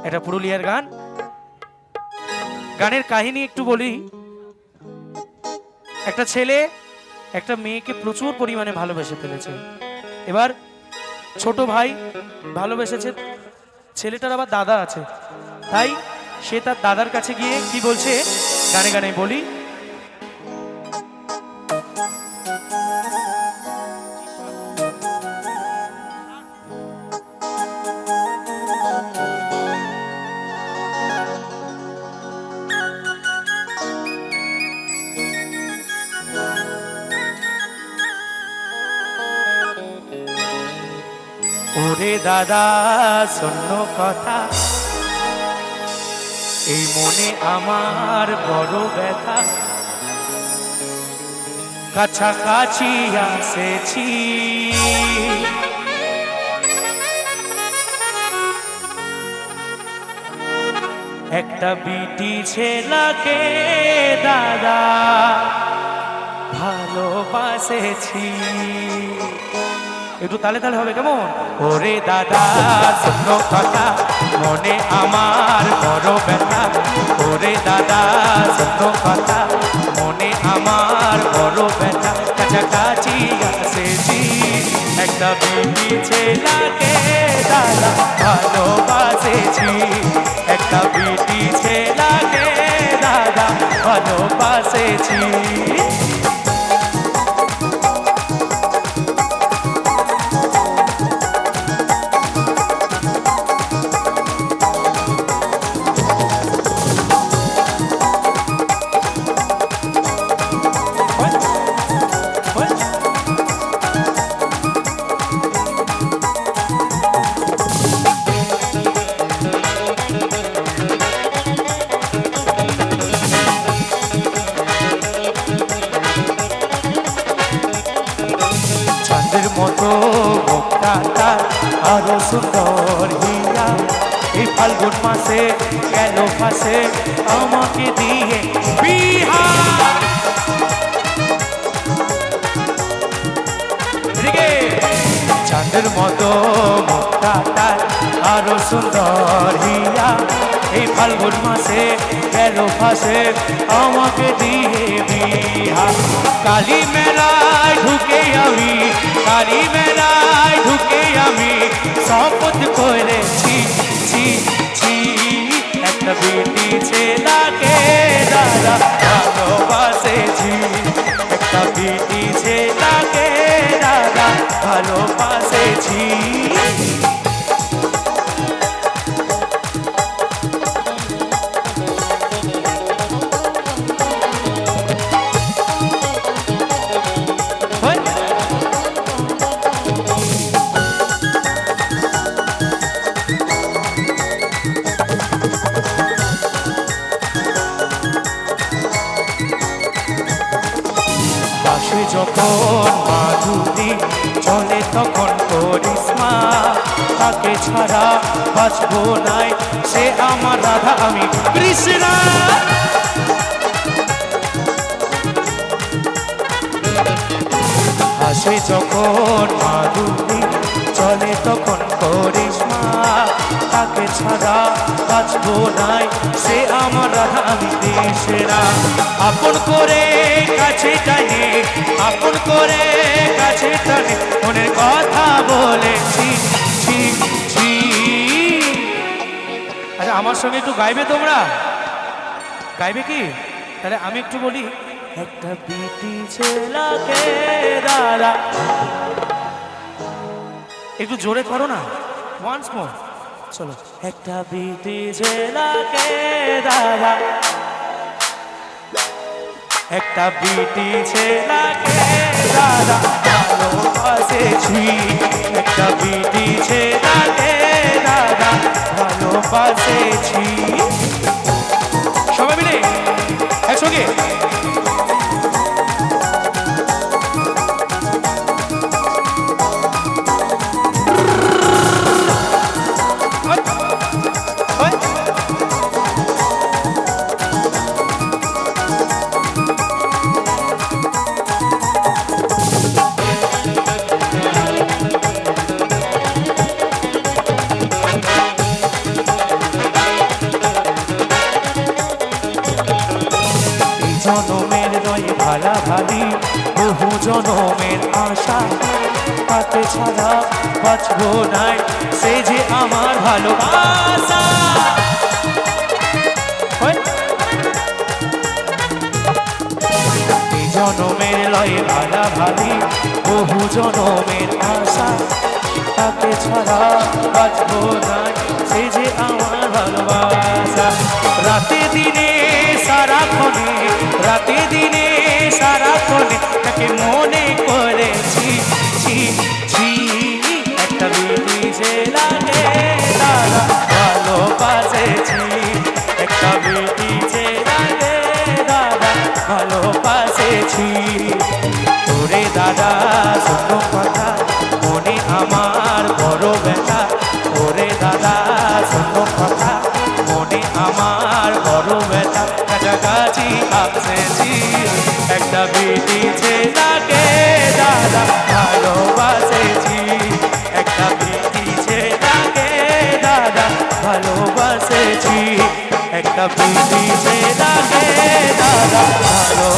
এটা পুরুলিয়ার গান। গানের কাহিনী একটু বলি। একটা ছেলে একটা মেয়েকে প্রচুর পরিমাণে ভালোবেসে ফেলেছে। এবার ছোট ভাই ভালোবেসেছে, ছেলেটার আবার দাদা আছে, তাই সে তার দাদার কাছে গিয়ে কি বলছে, গানে গানে বলি। ওরে দাদা শোনো কথা, এই মনে আমার বড় ব্যথা, কাছাকাছি আসেছি, একটা বিটি ছেলেকে দাদা ভালোবাসেছি। একটু তালে তালে হবে কেমন? ওরে দাদা শোনো কথা, মনে আমার বড় ব্যথা, ওরে দাদা শোনো কথা, মনে আমার বড় ব্যথা, কাছাকাছি আসেছি, একটা বিটি ছেলেকে দাদা ভালোবাসেছি, একটা বিটি ছেলেকে দাদা ভালোবাসেছি। মতো মুক্তা তার আরো সুন্দর হিয়া, এই ফাল্গুন মাসে গেল ফাঁসে আমাকে দিয়ে বিহা। চাঁদের মতো মুক্তা তার আরো সুন্দর হিয়া, এই ফাল্গুন মাসে গেল ফাঁসে আমাকে দিয়ে বিহা। কালী মেলায় ঢুকে আমি, কালী মেলায় ঢুকে আমি শপথ করেছি, ছি ছি, একটা বিটি ছেলেকে দাদা ভালোবাসেছি, একটা বিটি ছেলেকে দাদা ভালোবাসেছি। যখন মাধুরী চলে তখন করিশ্মা, তাকে ছাড়া বাঁচবো নাই, সে আমার রাধা আমি কৃষ্ণা। হাসে যখন মাধুরী চলে তখন করিশ্মা, তাকে ছাড়া বাঁচবো নাই, সে আমার রাধা আমি কৃষ্ণা। আপন করে কাছে টানে, আপন করে কাছে টানে, মনের কথা বলেছি, ছি ছি। আচ্ছা আমার সঙ্গে একটু গাইবে তোমরা? গাইবে কি? তাহলে আমি একটু বলি। একটা বিটি ছেলেকে দাদা, একটু জোরে করো না, ওয়ান্স মোর, চলো। একটা বিটি ছেলেকে দাদা, একটা বিটি ছেলেকে দাদা ভালোবাসেছি, একটা বিটি ছেলেকে দাদা ভালোবাসেছি। সবাই মিলে একসঙ্গে জনমের নয় ভালাভালি বহু জনমের আশা তাকে ছাড়া বাঁচবো নাই সে যে আমার ভালোবাসা এই জনমের লয় ভালাভালি বহু জনমের আশা তাকে ছাড়া বাঁচবো নাই সে যে আমার ভালোবাসা রাতে দিনে সারাক্ষণে রাতে দিনে সারাক্ষণে তাকে মনে করেছি ছি ছি একটা বিধি যে লাগে দাদা ভালোবাসেছি একটা বিধি যে লাগে দাদা ভালোবাসেছি তোরে দাদা শোনো কথা মনে আমার বড় ব্যথা ওরে দাদা শোনো কথা মনে আমার বড় ব্যথা কাছাকাছি আসেছি একটা বিধি যে লাগে দাদা ভালোবাসেছি একটা বিধি যে লাগে দাদা ভালোবাসেছি একটা বিধি যে লাগে দাদা ভালো